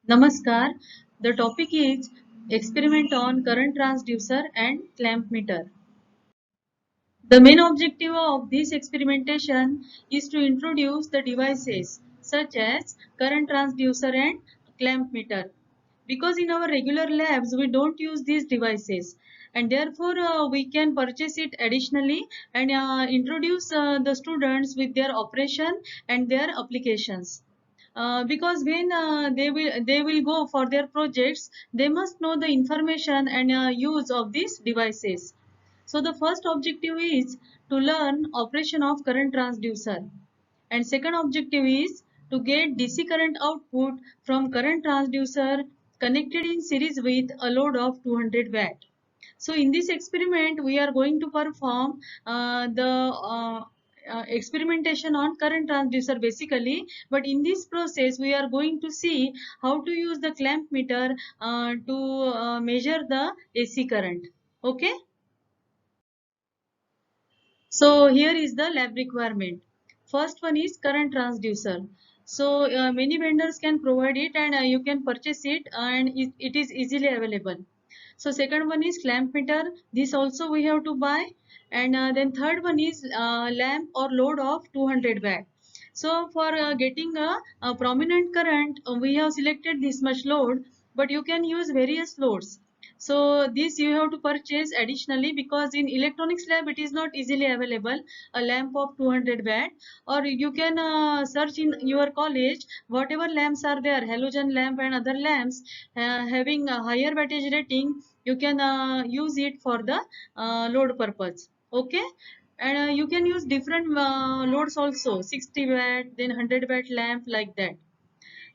Namaskar. The topic is experiment on current transducer and clamp meter. The main objective of this experimentation is to introduce the devices such as current transducer and clamp meter. Because in our regular labs we don't use these devices, and therefore we can purchase it additionally and introduce the students with their operation and their applications. Because when they will go for their projects, they must know the information and use of these devices. So the first objective is to learn operation of current transducer, and second objective is to get DC current output from current transducer connected in series with a load of 200 watt. So in this experiment we are going to perform the experimentation on current transducer basically, but in this process we are going to see how to use the clamp meter to measure the AC current. Okay. So here is the lab requirement. First one is current transducer. So many vendors can provide it, and you can purchase it, and it is easily available. So second one is clamp meter. This also we have to buy, and then third one is lamp or load of 200 watt. So for getting a prominent current, we have selected this much load, but you can use various loads. So this you have to purchase additionally, because in electronics lab it is not easily available, a lamp of 200 watt. Or you can search in your college whatever lamps are there, halogen lamp and other lamps having a higher wattage rating, you can use it for the load purpose. Okay. And you can use different loads also, 60 watt, then 100 watt lamp, like that.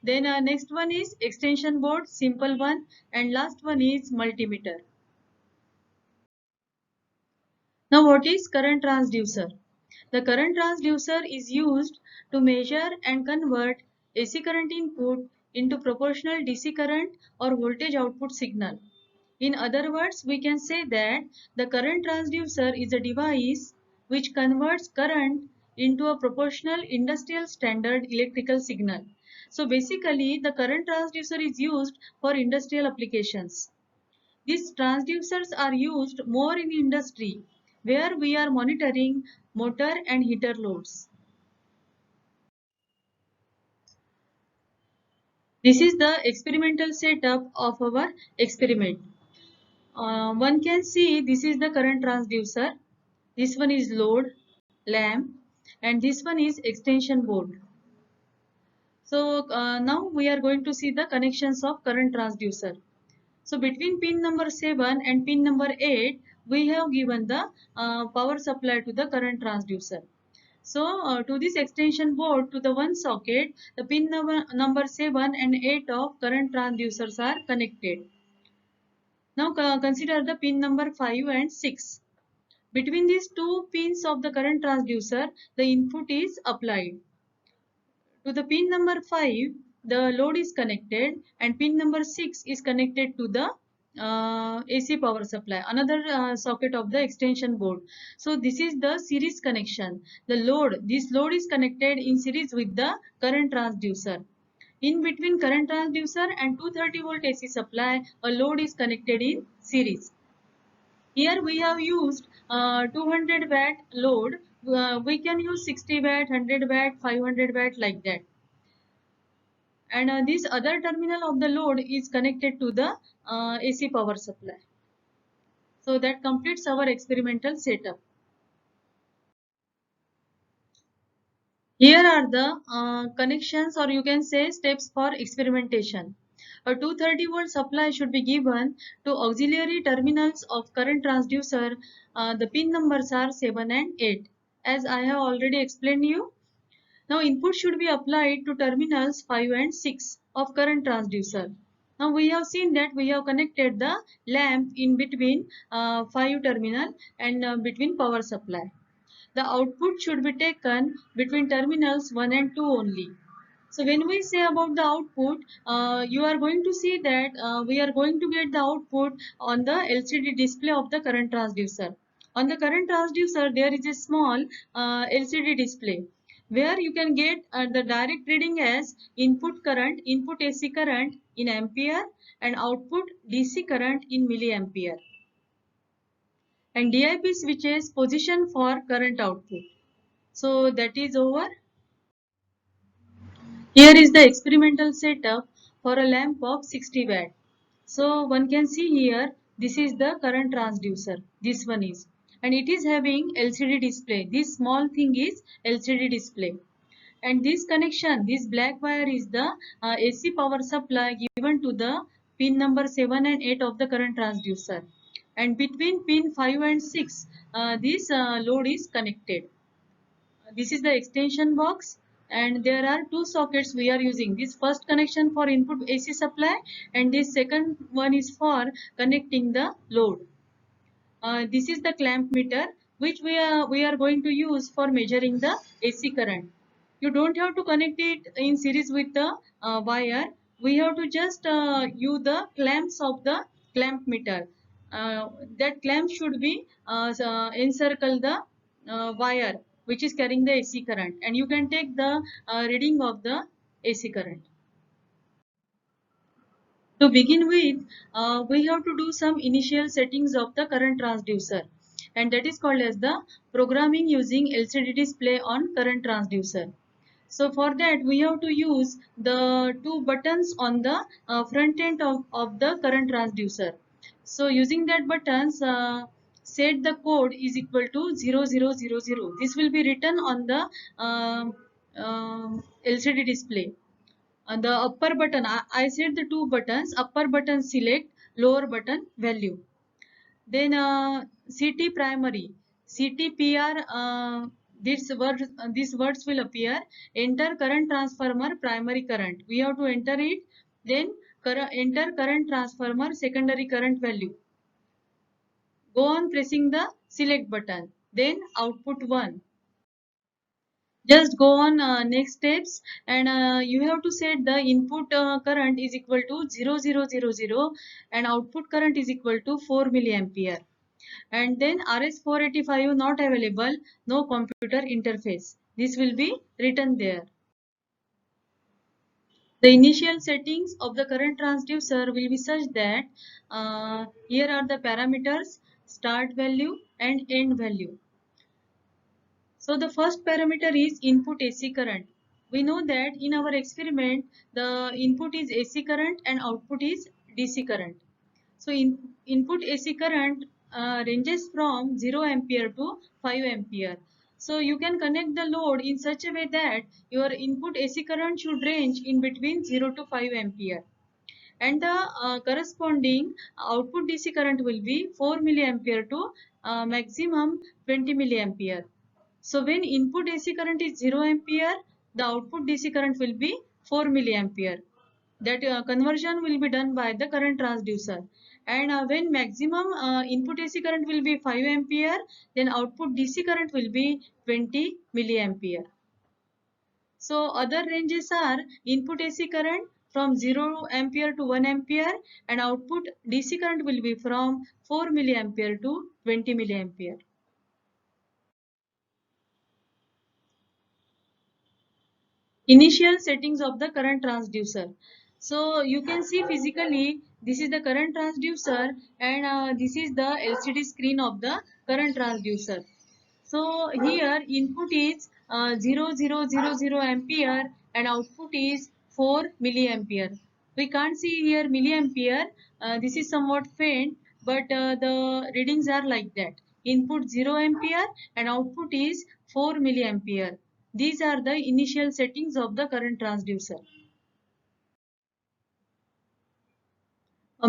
Then next one is extension board, simple one, and last one is multimeter. Now what is current transducer? The current transducer is used to measure and convert AC current input into proportional DC current or voltage output signal. In other words, we can say that the current transducer is a device which converts current into a proportional industrial standard electrical signal. So basically, the current transducer is used for industrial applications. These transducers are used more in industry, where we are monitoring motor and heater loads. This is the experimental setup of our experiment. One can see this is the current transducer, this one is load, lamp, and this one is extension board. So now we are going to see the connections of current transducer. So between pin number 7 and pin number 8, we have given the power supply to the current transducer. So to this extension board, to the one socket, the pin number 7 and 8 of current transducers are connected. Now consider the pin number 5 and 6. Between these two pins of the current transducer, the input is applied. To the pin number 5, the load is connected, and pin number 6 is connected to the AC power supply, another socket of the extension board. So this is the series connection. This load is connected in series with the current transducer. In between current transducer and 230 volt AC supply, a load is connected in series. Here we have used 200 watt load. We can use 60 watt, 100 watt, 500 watt, like that. And this other terminal of the load is connected to the AC power supply. So that completes our experimental setup. Here are the connections, or you can say steps for experimentation. A 230 volt supply should be given to auxiliary terminals of current transducer. The pin numbers are 7 and 8, as I have already explained you. Now input should be applied to terminals 5 and 6 of current transducer. Now we have seen that we have connected the lamp in between 5 terminal and between power supply. The output should be taken between terminals 1 and 2 only. So when we say about the output, you are going to see that we are going to get the output on the LCD display of the current transducer. On the current transducer, there is a small LCD display. where you can get the direct reading as input current, input AC current in ampere and output DC current in milliampere. And DIP switches position for current output. So that is over. Here is the experimental setup for a lamp of 60 watt. So one can see here, this is the current transducer. This one is. And it is having LCD display. This small thing is LCD display. And this connection, this black wire is the AC power supply given to the pin number 7 and 8 of the current transducer. And between pin 5 and 6, this load is connected. This is the extension box, and there are two sockets we are using. This first connection for input AC supply, and this second one is for connecting the load. This is the clamp meter which we are going to use for measuring the AC current. You don't have to connect it in series with the wire. We have to just use the clamps of the clamp meter. That clamp should be encircle the wire which is carrying the AC current, and you can take the reading of the AC current. To begin with, we have to do some initial settings of the current transducer, and that is called as the programming using LCD display on current transducer. So for that we have to use the two buttons on the front end of the current transducer. So using that buttons, set the code is equal to 0000. This will be written on the LCD display. The upper button, I said the two buttons, upper button select, lower button value. Then CT primary, CTPR, these words will appear. Enter current transformer primary current. We have to enter it. Then enter current transformer secondary current value. Go on pressing the select button. Then output 1. Just go on next steps, and you have to set the input current is equal to 0000 and output current is equal to 4 milliampere. And then RS485 not available, no computer interface. This will be written there. The initial settings of the current transducer will be such that here are the parameters: start value and end value. So the first parameter is input AC current. We know that in our experiment the input is AC current and output is DC current. So input AC current ranges from 0 ampere to 5 ampere. So you can connect the load in such a way that your input AC current should range in between 0 to 5 ampere. And the corresponding output DC current will be 4 milliampere to maximum 20 milliampere. So when input AC current is 0 ampere, the output DC current will be 4 milliampere. That conversion will be done by the current transducer. And when maximum input AC current will be 5 ampere, then output DC current will be 20 milliampere. So other ranges are input AC current from 0 ampere to 1 ampere, and output DC current will be from 4 milliampere to 20 milliampere. Initial settings of the current transducer. So you can see physically this is the current transducer, and this is the LCD screen of the current transducer. So here input is 0000 ampere and output is 4 milliampere. We can't see here milliampere. This is somewhat faint, but the readings are like that. Input 0 ampere and output is 4 milliampere. These are the initial settings of the current transducer.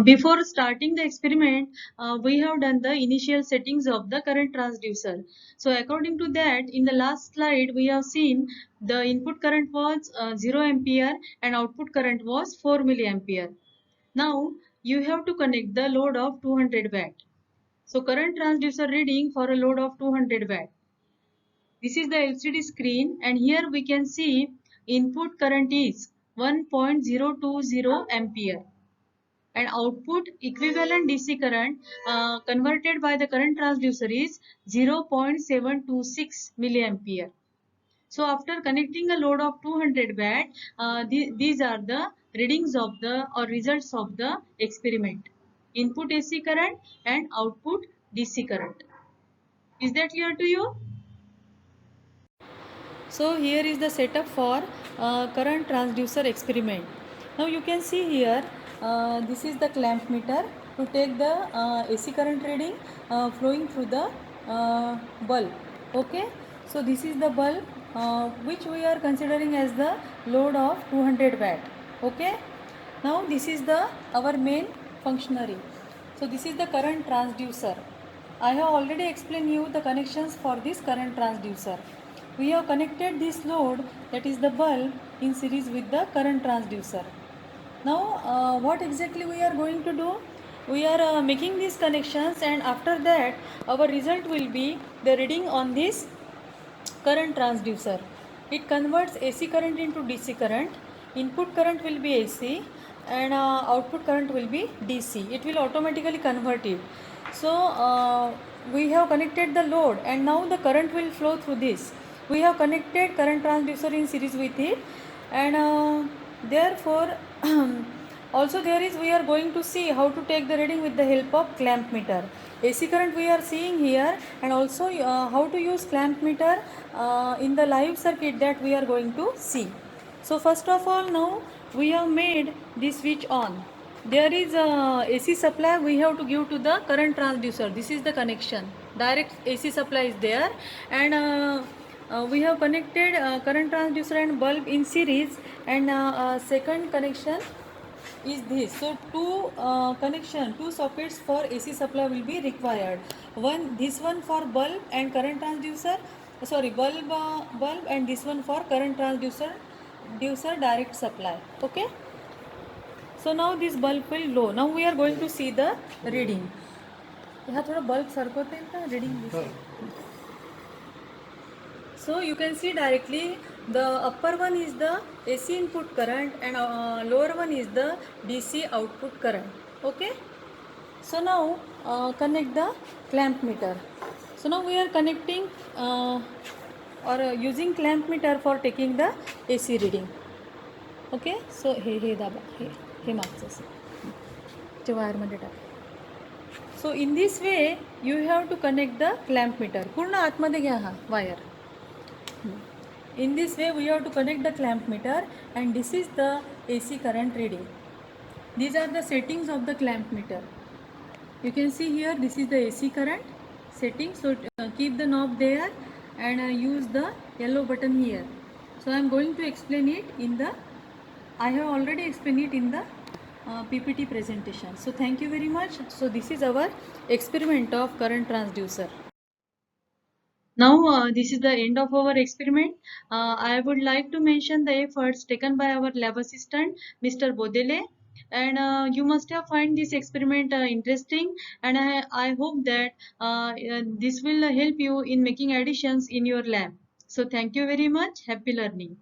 Before starting the experiment, we have done the initial settings of the current transducer. So according to that, in the last slide, we have seen the input current was 0 ampere and output current was 4 milliampere. Now you have to connect the load of 200 watt. So current transducer reading for a load of 200 watt. This is the LCD screen, and here we can see input current is 1.020 ampere and output equivalent DC current converted by the current transducer is 0.726 milliampere. So after connecting a load of 200 watt, these are the readings of the or results of the experiment. Input AC current and output DC current. Is that clear to you? So here is the setup for current transducer experiment. Now you can see here, this is the clamp meter to take the AC current reading flowing through the bulb. Okay, so this is the bulb which we are considering as the load of 200 watt. Okay, now this is the our main functionary. So this is the current transducer. I have already explained you the connections for this current transducer. We have connected this load, that is the bulb, in series with the current transducer. Now what exactly we are going to do? We are making these connections, and after that our result will be the reading on this current transducer. It converts AC current into DC current. Input current will be AC and output current will be DC. It will automatically convert it. So we have connected the load, and now the current will flow through this. We have connected current transducer in series with it, and therefore also there is, we are going to see how to take the reading with the help of clamp meter. AC current we are seeing here, and also how to use clamp meter in the live circuit that we are going to see. So first of all, now we have made this switch on. There is a AC supply we have to give to the current transducer. This is the connection. Direct AC supply is there, and we have connected current transducer and bulb in series, and second connection is this. So two sockets for AC supply will be required. This one for bulb and current transducer, bulb, and this one for current transducer direct supply. Okay, so now this bulb will low. Now we are going to see the reading. यहाँ थोड़ा bulb सरकते हैं का reading दिसे. So you can see directly the upper one is the AC input current, and lower one is the DC output current. Okay. So now connect the clamp meter. So now we are connecting using clamp meter for taking the AC reading. Okay. So हे दाबा हे मागचं ते wire मध्ये टाक. So in this way you have to connect the clamp meter. पूर्ण आतमध्ये घ्या हा wire. In this way we have to connect the clamp meter, and this is the AC current reading. These are the settings of the clamp meter. You can see here, this is the AC current setting. So keep the knob there and use the yellow button here. So I am going to explain it in the, I have already explained it in the PPT presentation. So thank you very much. So this is our experiment of current transducer. Now this is the end of our experiment. I would like to mention the efforts taken by our lab assistant Mr. Bodele, and you must have find this experiment interesting, and I hope that this will help you in making additions in your lab. So thank you very much. Happy learning.